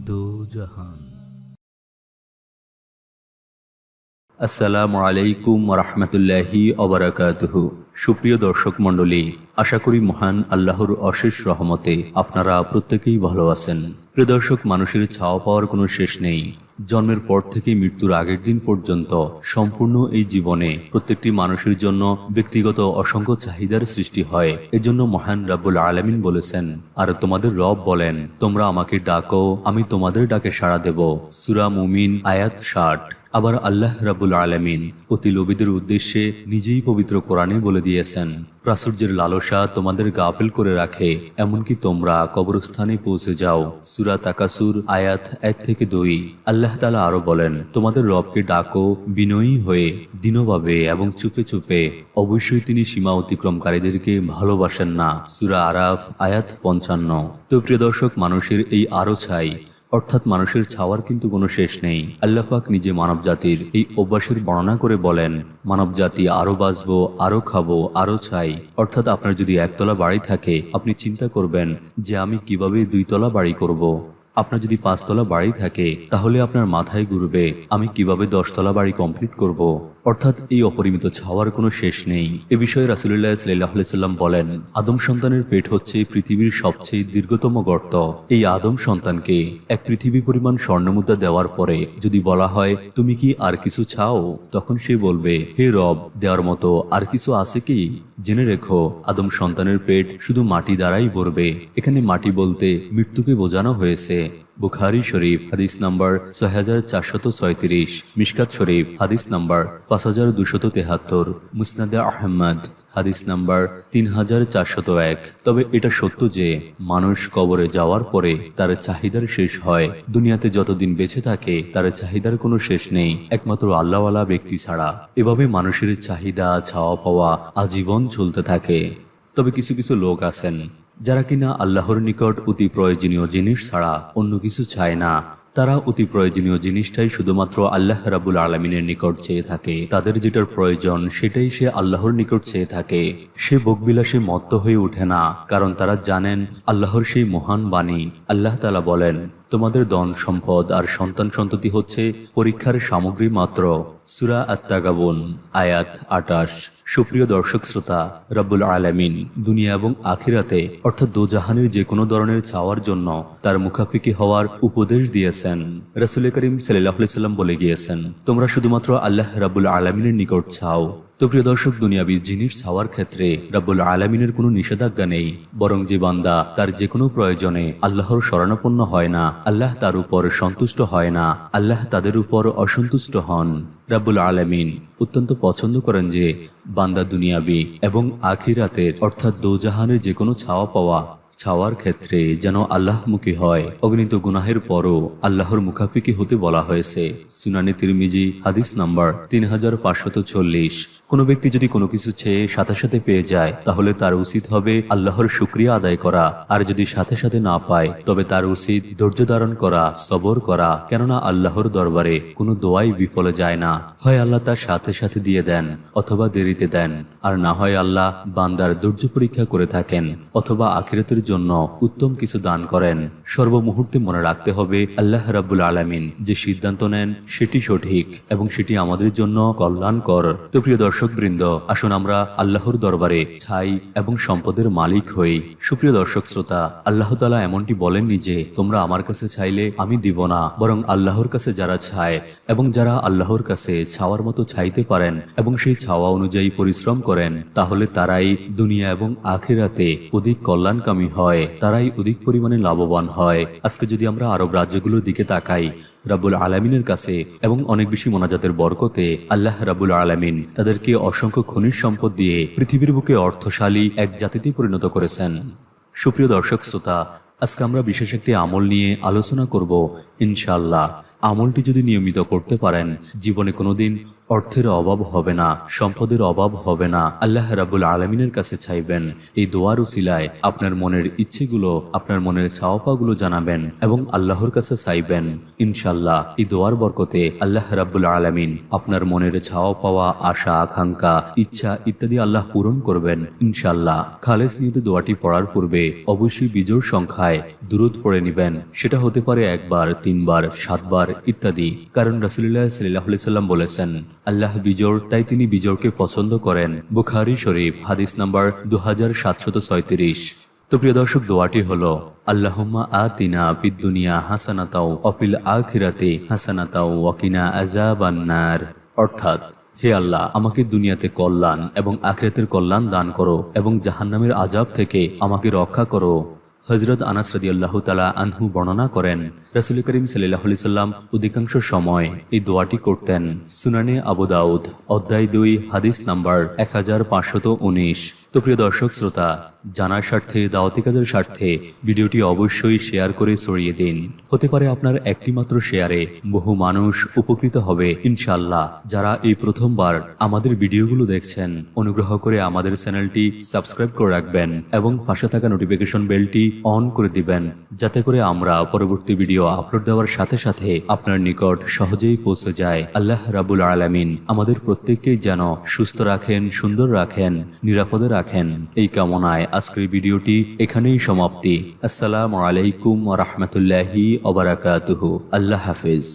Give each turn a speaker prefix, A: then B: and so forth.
A: দো জাহান।
B: আসসালামু আলাইকুম রহমতুল্লাহি অবরাকাতুহু। সুপ্রিয় দর্শক মণ্ডলী, আশা করি মহান আল্লাহর অশেষ রহমতে আপনারা প্রত্যেকেই ভালো আছেন। প্রিয় দর্শক, মানুষের ছাওয়া পাওয়ার কোনো শেষ নেই। জন্মের পর থেকে মৃত্যুর আগের দিন পর্যন্ত সম্পূর্ণ এই জীবনে প্রত্যেকটি মানুষের জন্য ব্যক্তিগত অসংখ্য চাহিদার সৃষ্টি হয়। এজন্য মহান রাব্বুল আলামিন বলেছেন, আর তোমাদের রব বলেন, তোমরা আমাকে ডাকো, আমি তোমাদের ডাকে সাড়া দেব। সূরা মুমিন আয়াত 60। আবার আল্লাহ রাব্বুল আলামিন অতি লোভীদের উদ্দেশ্যে নিজেই পবিত্র কোরআনে বলে দিয়েছেন, প্রাচুর্যের লালসা তোমাদের গাফেল করে রাখে, এমনকি তোমরা কবরস্থানে পৌঁছে যাও। সূরা তাকাসুর আয়াত 1-2। আল্লাহ তাআলা আরো বলেন, তোমাদের রবকে ডাকো বিনয়ী হয়ে, দীনভাবে এবং চুপে চুপে, অবশ্যই তিনি সীমা অতিক্রমকারীদেরকে ভালোবাসেন না। সূরা আরাফ আয়াত 55। তো প্রিয় দর্শক, মানুষের এই আরো চাই অর্থাৎ মানুষের ছাওয়ার কিন্তু কোনো শেষ নেই। আল্লাহ পাক নিজে মানব জাতির এই অভ্যাসের বর্ণনা করে বলেন, মানব জাতি আরো বাঁচবো, আরো খাবো, আরো চাই। অর্থাৎ আপনার যদি একতলা বাড়ি থাকে, আপনি চিন্তা করবেন যে আমি কিভাবে 2 তলা বাড়ি করব। আপনার যদি 5 তলা বাড়ি থাকে, তাহলে আপনার মাথায় ঘুরবে আমি কিভাবে 10 তলা বাড়ি কমপ্লিট করব। অর্থাৎ এই অপরিমিত ছাওয়ার কোনো শেষ নেই। এ বিষয়ে রাসূলুল্লাহ সাল্লাল্লাহু আলাইহি সাল্লাম বলেন, আদম সন্তানের পেট হচ্ছে পৃথিবীর সবচেয়ে দীর্ঘতম গর্ত। এই আদম সন্তানকে এক পৃথিবী পরিমাণ স্বর্ণমুদ্রা দেওয়ার পরে যদি বলা হয়, তুমি কি আর কিছু চাও, তখন সে বলবে, হে রব, দেওয়ার মতো আর কিছু আছে কি? জেনে রেখো, আদম সন্তানের পেট শুধু মাটি দ্বারাই ভরবে। এখানে মাটি বলতে মৃত্যুকে বোঝানো হয়েছে। বুখারী শরীফ হাদিস নাম্বার 6436, মিশকাত শরীফ হাদিস নাম্বার 5273, মুসনাদে আহমদ হাদিস নাম্বার 3401। তবে এটা সত্য যে মানুষ কবরে যাওয়ার পরে তার চাহিদার শেষ হয়। দুনিয়াতে যতদিন বেঁচে থাকে তার চাহিদার কোনো শেষ নেই, একমাত্র আল্লাহওয়ালা ব্যক্তি ছাড়া। এভাবে মানুষের চাহিদা ছাওয়া পাওয়া আজীবন চলতে থাকে। তবে কিছু কিছু লোক আছেন যারা কিনা আল্লাহর নিকট অতি প্রয়োজনীয় জিনিস ছাড়া অন্য কিছু চায় না। তারা অতি প্রয়োজনীয় জিনিসটাই শুধুমাত্র আল্লাহ রাব্বুল আলামিনের নিকট চেয়ে থাকে। তাদের যেটার প্রয়োজন সেটাই সে আল্লাহর নিকট চেয়ে থাকে। সে ভোগবিলাসে মত্ত হয়ে ওঠে না, কারণ তারা জানেন আল্লাহর সেই মহান বাণী। আল্লাহ তাআলা বলেন, তোমাদের ধন সম্পদ আর সন্তান সন্ততি হচ্ছে পরীক্ষার সামগ্রী মাত্র। সূরা আত-তাগাবুন আয়াত 28। সুপ্রিয় দর্শক শ্রোতা, রাব্বুল আলামিন দুনিয়া এবং আখিরাতে অর্থাৎ দোজাহানের যে কোনো ধরনের চাওয়ার জন্য তার মুখাফিকি হওয়ার উপদেশ দিয়েছেন। রাসূল করিম সাল্লাল্লাহু আলাইহি সাল্লাম বলে গিয়েছেন, তোমরা শুধুমাত্র আল্লাহ রাব্বুল আলামিনের নিকট চাও। তো প্রিয় দর্শক, দুনিয়াবী জিনিস চাওয়ার ক্ষেত্রে রাব্বুল আলামিনের কোনো নিষেধাজ্ঞা নেই, বরং যে বান্দা তার যে কোনো প্রয়োজনে আল্লাহর শরণাপন্ন হয় না, আল্লাহ তার উপর সন্তুষ্ট হয় না, আল্লাহ তাদের উপর অসন্তুষ্ট হন। রাব্বুল আলামিন অত্যন্ত পছন্দ করেন যে বান্দা দুনিয়াবী এবং আখিরাতের অর্থাৎ দোজাহানের যে কোনো চাওয়ার ক্ষেত্রে যেন আল্লাহমুখী হয়। অগণিত গুনাহের পরও আল্লাহর মুখাফিকি হতে বলা হয়েছে। সুনানে তিরমিজি হাদিস নাম্বার 3540। কোনো ব্যক্তি যদি কোনো কিছু চেয়ে সাথে সাথে পেয়ে যায়, তাহলে তার উচিত হবে আল্লাহর শুকরিয়া আদায় করা। আর যদি সাথে সাথে না পায়, তবে তার উচিত ধৈর্য ধারণ করা, সবর করা। কেননা আল্লাহর দরবারে কোনো দোয়াই বিফলে যায় না। হয় আল্লাহ তার সাথে সাথে দিয়ে দেন, অথবা দেরিতে দেন, আর না হয় আল্লাহ বান্দার ধৈর্য পরীক্ষা করে থাকেন, অথবা আখিরাতের জন্য উত্তম কিছু দান করেন। সর্বমুহূর্তে মনে রাখতে হবে, আল্লাহ রাব্বুল আলামিন যে সিদ্ধান্ত নেন সেটি সঠিক এবং সেটি আমাদের জন্য কল্যাণকর। তো প্রিয় দর্শক বৃন্দ, আসুন আমরা আল্লাহর দরবারে ছাই এবং সম্পদের মালিক হই। সুপ্রিয় দর্শক শ্রোতা, আল্লাহ তাআলা এমনটি বলেননি যে তোমরা আমার কাছে চাইলে আমি দিব না, বরং আল্লাহর কাছে যারা চায় এবং যারা আল্লাহর কাছে চাওয়ার মতো চাইতে পারেন এবং সেই চাওয়া অনুযায়ী পরিশ্রম করেন, তাহলে তারাই দুনিয়া এবং আখিরাতে অধিক কল্যাণকামী হয়, তারাই অধিক পরিমাণে লাভবান হয়। আজকে যদি আমরা আরব রাজ্যগুলোর দিকে তাকাই, রাব্বুল আলামিনের কাছে এবং অনেক বেশি মোনাজাতের বরকতে আল্লাহ রাব্বুল আলামিন তাদেরকে অসংখ্য খনিজ সম্পদ দিয়ে পৃথিবীর বুকে অর্থশালী এক জাতিতে পরিণত করেছেন। সুপ্রিয় দর্শক শ্রোতা, আজকে আমরা বিশেষ একটি আমল নিয়ে আলোচনা করব ইনশাআল্লাহ। আমলটি যদি নিয়মিত করতে পারেন, জীবনে কোনোদিন অর্থের অভাব হবে না, সম্পদের অভাব হবে না। আল্লাহ রাব্বুল আলামিনের কাছে চাইবেন, এই দোয়ার উসিলায় আপনার মনের ইচ্ছেগুলো, আপনার মনের চাওয়াপাগুলো জানাবেন এবং আল্লাহর কাছে চাইবেন। ইনশাল্লাহ এই দোয়ার বরকতে আল্লাহ রাব্বুল আলামিন আপনার মনের চাওয়া পাওয়া, আশা আকাঙ্ক্ষা, ইচ্ছা ইত্যাদি আল্লাহ পূরণ করবেন ইনশাল্লাহ। খালেস নিয়তে দোয়াটি পড়ার পূর্বে অবশ্যই বিজোড় সংখ্যায় দুরূদ পড়ে নেবেন। সেটা হতে পারে 1 বার, 3 বার, 7 বার ইত্যাদি। কারণ রাসূলুল্লাহ সাল্লাল্লাহু আলাইহি সাল্লাম বলেছেন, আল্লাহ বিজোড়, তাই তিনি বিজোড়কে পছন্দ করেন। বুখারী শরীফ হাদিস নাম্বার 2736। তো প্রিয় দর্শক, দোয়াটি হলো আল্লাহুম্মা আতিনা ফিদ দুনিয়া হাসানাতাও ওয়া ফিল আখিরাতি হাসানাতাও ওয়া কিনা আযাবান নার। অর্থাৎ, হে আল্লাহ, আমাকে দুনিয়াতে কল্যাণ এবং আখিরাতের কল্যাণ দান করো এবং জাহান্নামের আযাব থেকে আমাকে রক্ষা করো। হযরত আনাস রাদিয়াল্লাহু তাআলা আনহু বর্ণনা করেন, রাসূল করিম সাল্লাল্লাহু আলাইহি সাল্লাম অধিকাংশ সময় এই দোয়াটি করতেন। সুনানে আবু দাউদ অধ্যায় 2 হাদিস নাম্বার 1519। তো প্রিয় দর্শক শ্রোতা, জানার স্বার্থে, দাওয়াতি কাজের স্বার্থে ভিডিওটি অবশ্যই শেয়ার করে ছড়িয়ে দিন। হতে পারে আপনার একটি মাত্র শেয়ারে বহু মানুষ উপকৃত হবে ইনশাআল্লাহ। যারা এই প্রথমবার আমাদের ভিডিওগুলো দেখছেন, অনুগ্রহ করে আমাদের চ্যানেলটি সাবস্ক্রাইব করে রাখবেন এবং পাশে থাকা নোটিফিকেশন বেলটি অন করে দিবেন, যাতে করে আমরা পরবর্তী ভিডিও আপলোড দেওয়ার সাথে সাথে আপনার নিকট সহজেই পৌঁছে যায়। আল্লাহ রাব্বুল আলামিন আমাদের প্রত্যেককেই যেন সুস্থ রাখেন, সুন্দর রাখেন, নিরাপদে রাখেন, এই কামনায় আজকের ভিডিওটি এখানেই সমাপ্তি। আসসালামু আলাইকুম ওয়া রাহমাতুল্লাহি ওয়া বারাকাতুহু। আল্লাহ হাফেজ।